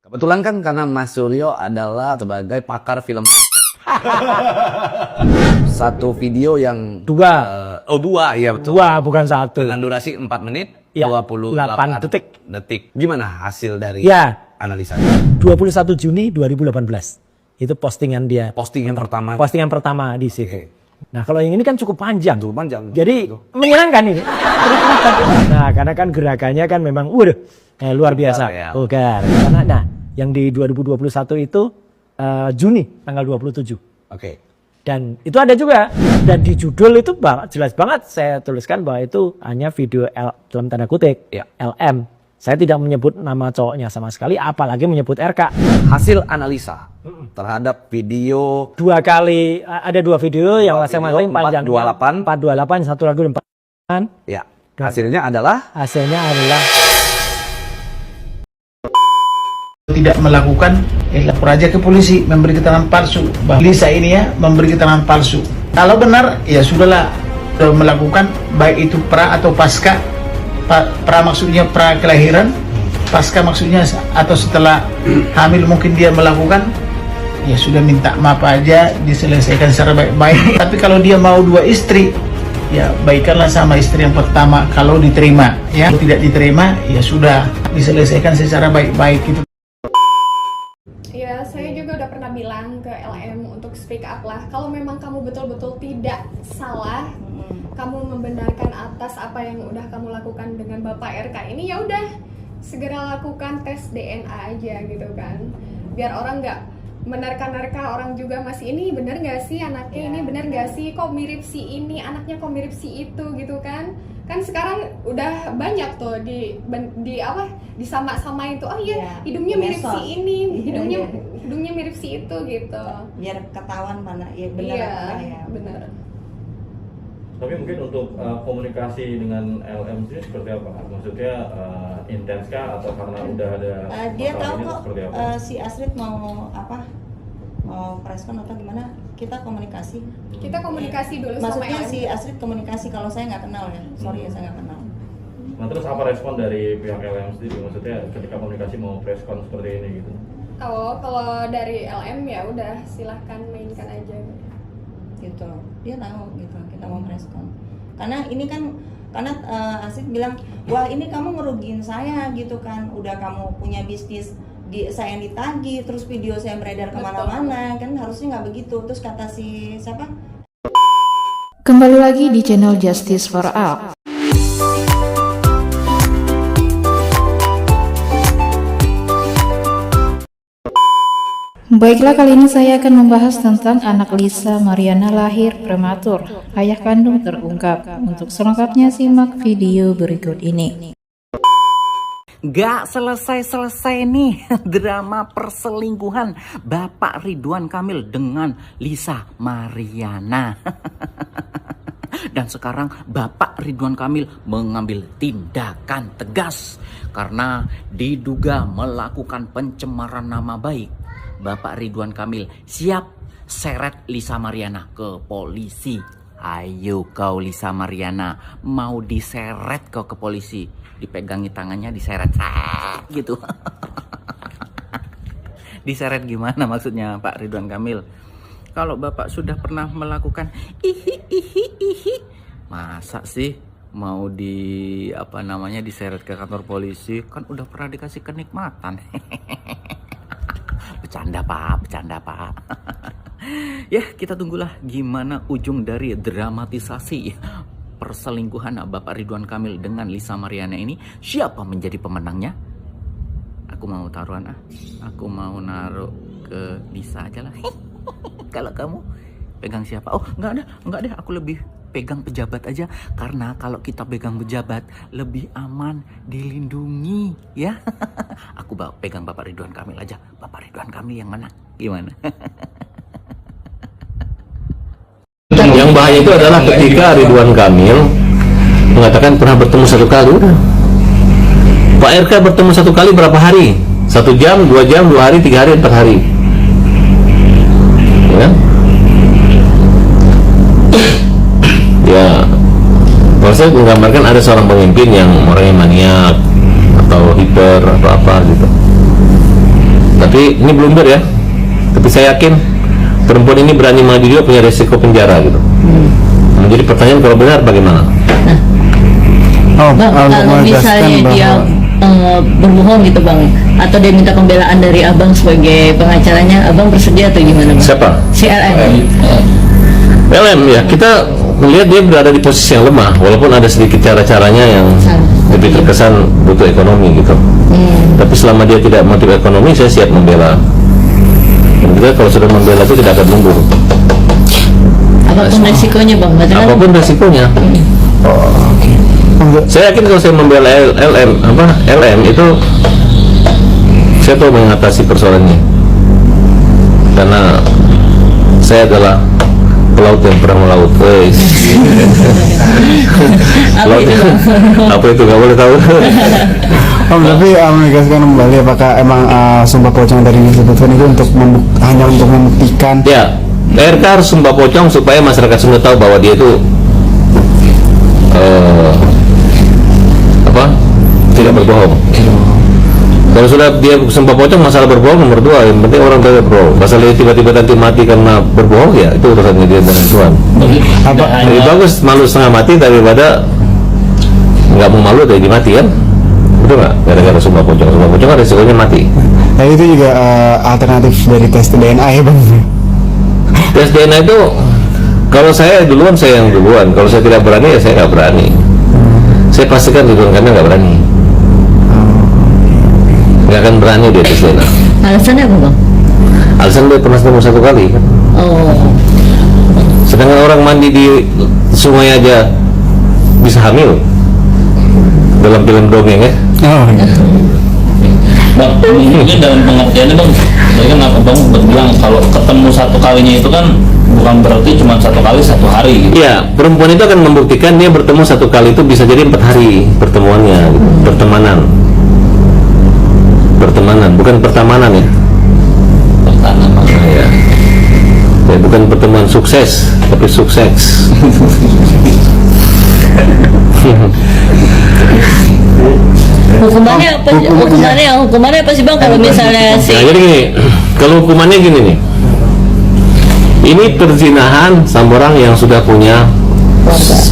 Kebetulan kan karena Mas Suryo adalah sebagai pakar film. Satu video yang dua, ya betul. Dua, bukan satu. Dengan durasi 4 menit, Ya, 28 detik. Gimana hasil dari analisa? 21 Juni 2018. Itu postingan dia. Postingan pertama. Postingan pertama di sini. Oke. Nah, kalau yang ini kan cukup panjang. Cukup panjang. Jadi menyenangkan ini. Nah, karena kan gerakannya kan memang luar biasa. Ya. Vulgar. Karena yang di 2021 itu Juni tanggal 27. Oke. Dan itu ada juga. Dan di judul itu jelas banget saya tuliskan bahwa itu hanya video dalam tanda kutip LM. Saya tidak menyebut nama cowoknya sama sekali, apalagi menyebut RK. Hasil analisa terhadap video 2 kali, ada 2 video yang masing-masing panjang 428, satu lagu 4. Ya. Hasilnya adalah tidak melakukan, lapor aja ke polisi, memberi keterangan palsu. Bahwa Lisa ini ya memberi keterangan palsu. Kalau benar ya sudahlah, sudah melakukan, baik itu pra atau pasca. Pra maksudnya pra kelahiran, pasca maksudnya atau setelah hamil mungkin dia melakukan, ya sudah minta maaf aja, diselesaikan secara baik-baik. Tapi kalau dia mau 2 istri, ya baikkanlah sama istri yang pertama kalau diterima. Ya tidak diterima, ya sudah diselesaikan secara baik-baik itu. Ya, saya juga udah pernah bilang ke LM untuk speak up lah. Kalau memang kamu betul-betul tidak salah, kamu membenarkan atas apa yang udah kamu lakukan dengan Bapak RK ini, ya udah segera lakukan tes DNA aja gitu kan. Biar orang nggak menerka-nerka orang juga, masih ini bener nggak sih anaknya, ini bener nggak sih, kok mirip si ini, anaknya kok mirip si itu gitu kan. Kan sekarang udah banyak tuh disama-samain tuh, oh iya hidungnya mirip si ini, hidungnya mirip si itu gitu. Biar ketahuan mana ya benar apa ya. Benar. Tapi mungkin untuk komunikasi dengan LM sendiri seperti apa? Maksudnya intenskah atau karena udah ada dia tahu ini kok seperti apa? si Astrid mau preskon atau gimana, kita komunikasi. Kita komunikasi dulu sama Maksudnya LM. si Astrid komunikasi, kalau saya nggak kenal ya, sorry ya saya nggak kenal. Nah terus apa respon dari pihak LM sendiri? Maksudnya ketika komunikasi mau preskon seperti ini gitu? Oh, kalau dari LM ya udah silahkan mainkan aja. Gitu, dia tahu gitu kita mau preskon. Karena ini kan Astrid bilang, wah ini kamu ngerugiin saya gitu kan, udah kamu punya bisnis saya yang ditagih, terus video saya beredar kemana-mana, kan harusnya nggak begitu. Terus kata si siapa? Kembali lagi di channel Justice for All. Baiklah, kali ini saya akan membahas tentang anak Lisa Mariana lahir prematur, ayah kandung terungkap. Untuk selengkapnya simak video berikut ini. Gak selesai-selesai nih drama perselingkuhan Bapak Ridwan Kamil dengan Lisa Mariana. Dan sekarang Bapak Ridwan Kamil mengambil tindakan tegas karena diduga melakukan pencemaran nama baik. Bapak Ridwan Kamil siap seret Lisa Mariana ke polisi. Ayo kau Lisa Mariana, mau diseret kau ke polisi, dipegangi tangannya, diseret gitu. Diseret gimana maksudnya Pak Ridwan Kamil? Kalau Bapak sudah pernah melakukan ihi, masa sih mau diseret ke kantor polisi? Kan udah pernah dikasih kenikmatan. Bercanda Pak. Ya, kita tunggulah gimana ujung dari dramatisasi perselingkuhan Bapak Ridwan Kamil dengan Lisa Mariana ini. Siapa menjadi pemenangnya? Aku mau taruhan aku mau naruh ke Lisa aja lah. Kalau kamu pegang siapa? Oh, enggak deh, aku lebih pegang pejabat aja, karena kalau kita pegang pejabat lebih aman, dilindungi ya. Aku pegang Bapak Ridwan Kamil aja. Bapak Ridwan Kamil yang mana? Gimana? Yang bahaya itu adalah ketika Ridwan Kamil mengatakan pernah bertemu 1 kali. Udah, Pak RK bertemu 1 kali berapa hari? 1 jam, 2 jam, 2 hari, 3 hari, 4 hari, ya. Ya, proses menggambarkan ada seorang pemimpin yang orangnya maniak atau hiper atau apa gitu. Tapi ini blunder ya. Tapi saya yakin perempuan ini berani maju juga punya resiko penjara gitu. Menjadi pertanyaan kalau benar bagaimana? Bang, kalau misalnya dia berbohong gitu bang, atau dia minta pembelaan dari abang sebagai pengacaranya, abang bersedia atau gimana bang? Siapa? Si LM. LM ya, kita melihat dia berada di posisi yang lemah, walaupun ada sedikit cara-caranya yang lebih terkesan butuh ekonomi gitu. Tapi selama dia tidak motif ekonomi, saya siap membela. Dan kita kalau sudah membela itu tidak akan mundur. Apapun resikonya bang, betul? Apapun resikonya. Saya yakin kalau saya membela LM itu saya tahu mengatasi persoalannya, karena saya adalah pelaut yang pernah melaut. Apa itu nggak boleh tahu. Tapi menegaskan kembali apakah emang sumpah pocong dari yang disebutkan itu untuk hanya untuk membuktikan? Ya, RK harus sumpah pocong supaya masyarakat Sunda tahu bahwa dia itu tidak berbohong. Kalau sudah dia sumpah pocong, masalah berbohong nomor 2, yang penting orang tahu berbohong. Masalah tiba-tiba nanti mati karena berbohong, ya itu urusannya dia dengan Tuhan. Lebih bagus malu setengah mati daripada nggak mau malu jadi mati kan? Betul nggak? Gara-gara sumpah pocong kan resikonya mati. Nah itu juga alternatif dari tes DNA ya bang? Tes DNA itu kalau saya duluan, saya yang duluan. Kalau saya tidak berani, ya saya nggak berani. Saya pastikan Ridwan Kamil nggak berani. Nggak akan berani dia tes DNA. Alasannya apa bang? Alasan dia pernah ketemu 1 kali kan? Sedangkan orang mandi di sungai aja bisa hamil dalam film dongeng ya. Bang, mungkin dalam pengertiannya bang, tadi kan abang bilang kalau ketemu 1 kalinya itu kan bukan berarti cuma 1 kali 1 hari gitu. Iya, perempuan itu akan membuktikan dia bertemu 1 kali itu bisa jadi 4 hari pertemuannya, gitu. Pertemanan, bukan pertemanan ya. Pertemanan ya. Ya, bukan pertemuan sukses, tapi sukses. Hukumannya apa sih bang kalau misalnya Nah, jadi gini, kalau hukumannya gini nih. Ini perzinahan sama orang yang sudah punya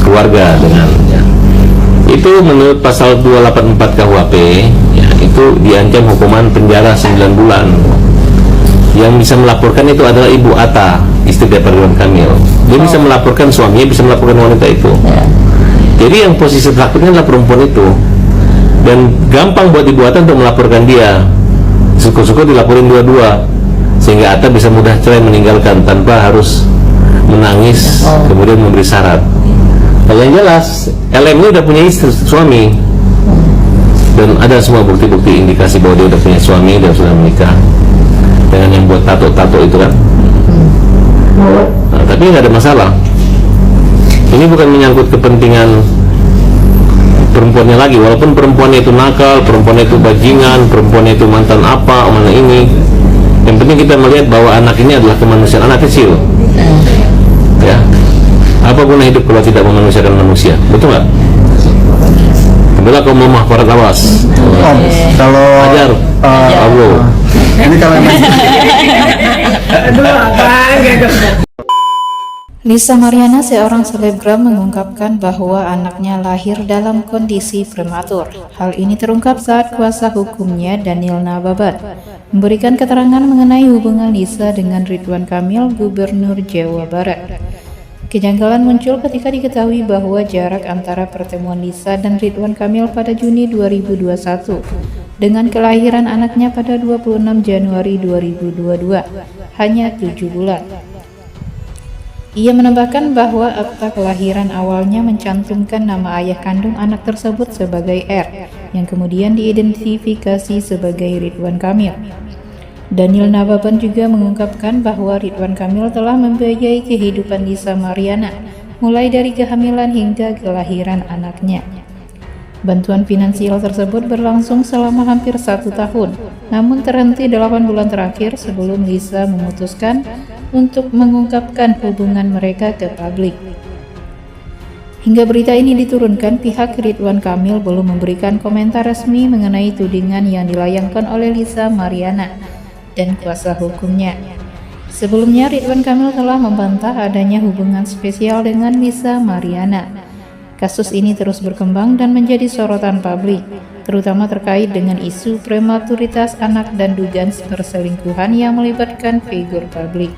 keluarga dengan ya. Itu menurut pasal 284 KUHP ya, itu diancam hukuman penjara 9 bulan. Yang bisa melaporkan itu adalah Ibu Ata, istri dari Ridwan Kamil. Dia bisa melaporkan suaminya, bisa melaporkan wanita itu. Jadi yang posisi takutnya adalah perempuan itu. Dan gampang buat Ibu Ata untuk melaporkan dia. Syukur-syukur dilaporin dua-dua, sehingga Ata bisa mudah cerai meninggalkan tanpa harus menangis kemudian memberi syarat. Nah, yang jelas LM ini udah punya istri, suami, dan ada semua bukti-bukti indikasi bahwa dia udah punya suami dan sudah menikah dengan yang buat tato-tato itu kan. Nah, tapi nggak ada masalah. Ini bukan menyangkut kepentingan perempuannya lagi, walaupun perempuannya itu nakal, perempuannya itu bajingan, perempuannya itu mantan apa, mana ini. Yang penting kita melihat bahwa anak ini adalah kemanusiaan, anak kecil. Ya, apa guna hidup kalau tidak memanusiakan manusia, betul nggak? Bila kau mau mahfarat awas. Kalau ajar, Allah. Ini kalau Lisa Mariana, seorang selebgram, mengungkapkan bahwa anaknya lahir dalam kondisi prematur. Hal ini terungkap saat kuasa hukumnya Daniel Nababan memberikan keterangan mengenai hubungan Lisa dengan Ridwan Kamil, Gubernur Jawa Barat. Kejanggalan muncul ketika diketahui bahwa jarak antara pertemuan Lisa dan Ridwan Kamil pada Juni 2021 dengan kelahiran anaknya pada 26 Januari 2022 hanya 7 bulan. Ia menambahkan bahwa akta kelahiran awalnya mencantumkan nama ayah kandung anak tersebut sebagai R, yang kemudian diidentifikasi sebagai Ridwan Kamil. Daniel Nababan juga mengungkapkan bahwa Ridwan Kamil telah membiayai kehidupan Lisa Mariana, mulai dari kehamilan hingga kelahiran anaknya. Bantuan finansial tersebut berlangsung selama hampir 1 tahun, namun terhenti 8 bulan terakhir sebelum Lisa memutuskan untuk mengungkapkan hubungan mereka ke publik. Hingga berita ini diturunkan, pihak Ridwan Kamil belum memberikan komentar resmi mengenai tudingan yang dilayangkan oleh Lisa Mariana. dan kuasa hukumnya. Sebelumnya, Ridwan Kamil telah membantah adanya hubungan spesial dengan Lisa Mariana. Kasus ini terus berkembang dan menjadi sorotan publik, terutama terkait dengan isu prematuritas anak dan dugaan perselingkuhan yang melibatkan figur publik.